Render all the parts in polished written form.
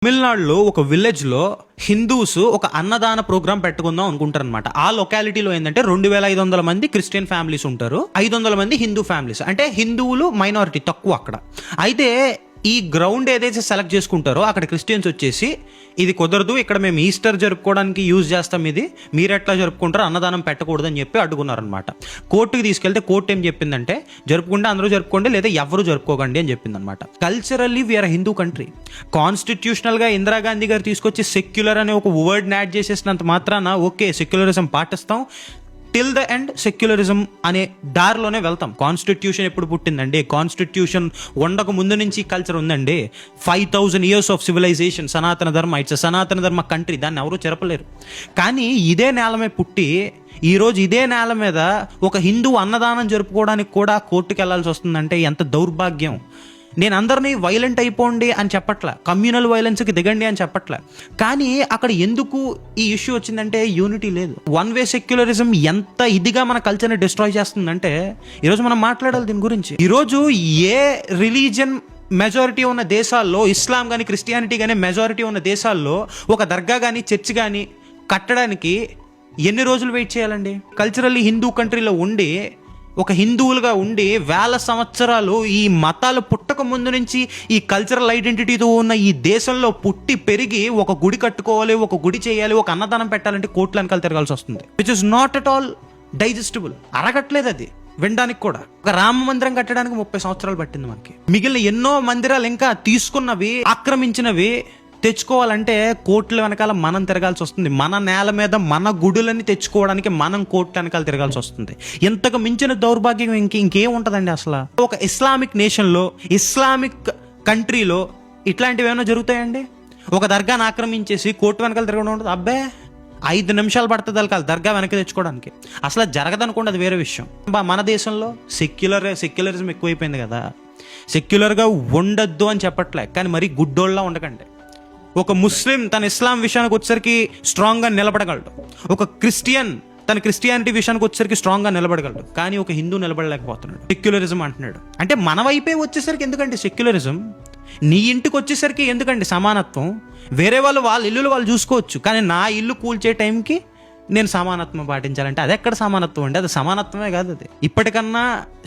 తమిళనాడులో ఒక విలేజ్లో హిందూస్ ఒక అన్నదాన ప్రోగ్రామ్ పెట్టుకుందాం అనుకుంటారు అనమాట. ఆ లొకాలిటీలో ఏంటంటే 2500 మంది క్రిస్టియన్ ఫ్యామిలీస్ ఉంటారు, 500 మంది హిందూ ఫ్యామిలీస్. అంటే హిందువులు మైనారిటీ తక్కువ అక్కడ. అయితే ఈ గ్రౌండ్ ఏదైతే సెలెక్ట్ చేసుకుంటారో అక్కడ క్రిస్టియన్స్ వచ్చేసి ఇది కుదరదు, ఇక్కడ మేము ఈస్టర్ జరుపుకోవడానికి యూజ్ చేస్తాం, ఇది మీరు ఎట్లా జరుపుకుంటారో అన్నదానం పెట్టకూడదని చెప్పి అడ్డుకున్నారనమాట. కోర్టుకి తీసుకెళ్తే కోర్టు ఏం చెప్పిందంటే జరుపుకుంటే అందరూ జరుపుకోండి, లేదా ఎవరు జరుపుకోకండి అని చెప్పిందనమాట. Culturally we are Hindu country. కాన్స్టిట్యూషనల్గా Indira Gandhi గారు తీసుకొచ్చి సెక్యులర్ అనే ఒక వర్డ్ని యాడ్ చేసేసినంత మాత్రాన ఓకే సెక్యులరిజం పాటిస్తాం, టిల్ ద ఎండ్ సెక్యులరిజం అనే దారిలోనే వెళ్తాం. కాన్స్టిట్యూషన్ ఎప్పుడు పుట్టిందండి? కాన్స్టిట్యూషన్ ఉండక ముందు నుంచి కల్చర్ ఉందండి. 5000 years ఆఫ్ సివిలైజేషన్. సనాతన ధర్మ, ఇట్స్ సనాతన ధర్మ కంట్రీ, దాన్ని ఎవరూ చెరపలేరు. కానీ ఇదే నేలమే పుట్టి ఈరోజు ఇదే నేల మీద ఒక హిందూ అన్నదానం జరుపుకోవడానికి కూడా కోర్టుకు వెళ్లాల్సి వస్తుందంటే ఎంత దౌర్భాగ్యం. నేను అందరినీ వైలెంట్ అయిపోండి అని చెప్పట్లే, కమ్యూనల్ వైలెన్స్కి దిగండి అని చెప్పట్లే. కానీ అక్కడ ఎందుకు ఈ ఇష్యూ వచ్చిందంటే యూనిటీ లేదు. వన్ వే సెక్యులరిజం ఎంత ఇదిగా మన కల్చర్ని డిస్ట్రాయ్ చేస్తుందంటే ఈరోజు మనం మాట్లాడాలి దీని గురించి. ఈరోజు ఏ రిలీజియన్ మెజారిటీ ఉన్న దేశాల్లో, ఇస్లాం కానీ క్రిస్టియానిటీ కానీ మెజారిటీ ఉన్న దేశాల్లో ఒక దర్గా కానీ చర్చ్ కానీ కట్టడానికి ఎన్ని రోజులు వెయిట్ చేయాలండి? కల్చరల్లీ హిందూ కంట్రీలో ఉండి ఒక హిందువులుగా ఉండి 1000 సంవత్సరాలు ఈ మతాలు పుట్టక ముందు నుంచి ఈ కల్చరల్ ఐడెంటిటీతో ఉన్న ఈ దేశంలో పుట్టి పెరిగి ఒక గుడి కట్టుకోవాలి, ఒక గుడి చేయాలి, ఒక అన్నదానం పెట్టాలంటే కోట్ల వెనకాల తిరగాల్సి వస్తుంది. Which is not at all digestible. అరగట్లేదు అది వినడానికి కూడా. ఒక రామ మందిరం కట్టడానికి 30 సంవత్సరాలు పట్టింది మనకి. మిగిలిన ఎన్నో మందిరాలు ఇంకా తీసుకున్నవి, ఆక్రమించినవి తెచ్చుకోవాలంటే కోట్ల వెనకాల మనం తిరగాల్సి వస్తుంది. మన నేల మీద మన గుడులని తెచ్చుకోవడానికి మనం కోట్ల వెనకాల తిరగాల్సి వస్తుంది. ఇంతకు మించిన దౌర్భాగ్యం ఇంకేం ఉంటుందండి అసలు? ఒక ఇస్లామిక్ నేషన్లో, ఇస్లామిక్ కంట్రీలో ఇట్లాంటివి ఏమైనా జరుగుతాయండి? ఒక దర్గాను ఆక్రమించేసి కోర్టు వెనకాల తిరగడం ఉంటుంది. అబ్బే 5 నిమిషాలు పడుతుంది వాళ్ళకి దర్గా వెనక్కి తెచ్చుకోవడానికి. అసలు జరగదనుకోండి, అది వేరే విషయం. మన దేశంలో సెక్యులరిజం ఎక్కువైపోయింది కదా. సెక్యులర్గా ఉండద్దు అని చెప్పట్లే, కానీ మరీ గుడ్డోళ్ళలా ఉండకండి. ఒక ముస్లిం తన ఇస్లాం విషయానికి వచ్చేసరికి స్ట్రాంగ్గా నిలబడగలడు, ఒక క్రిస్టియన్ తన క్రిస్టియానిటీ విషయానికి వచ్చేసరికి స్ట్రాంగ్గా నిలబడగలడు. కానీ ఒక హిందూ నిలబడలేకపోతున్నాడు. సెక్యులరిజం అంటున్నాడు. అంటే మన వైపే వచ్చేసరికి ఎందుకంటే సెక్యులరిజం, నీ ఇంటికి వచ్చేసరికి ఎందుకండి సమానత్వం? వేరే వాళ్ళ ఇల్లులు వాళ్ళు చూసుకోవచ్చు, కానీ నా ఇల్లు కూల్చే టైంకి నేను సమానత్వం పాటించాలంటే అది ఎక్కడ సమానత్వం అండి? అది సమానత్వమే కాదు. అది ఇప్పటికన్నా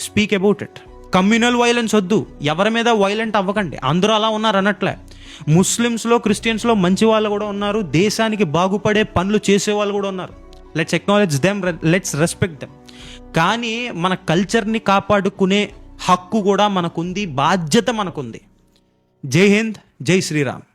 speak about it. Communal violence వద్దు, ఎవరి మీద వైలెంట్ అవ్వకండి. అందరూ అలా ఉన్నారు అనట్లే. ముస్లిమ్స్లో, క్రిస్టియన్స్లో మంచి వాళ్ళు కూడా ఉన్నారు, దేశానికి బాగుపడే పనులు చేసేవాళ్ళు కూడా ఉన్నారు. Let's acknowledge them, let's respect them. కానీ మన కల్చర్ని కాపాడుకునే హక్కు కూడా మనకుంది, బాధ్యత మనకుంది. జై హింద్, జై శ్రీరామ్.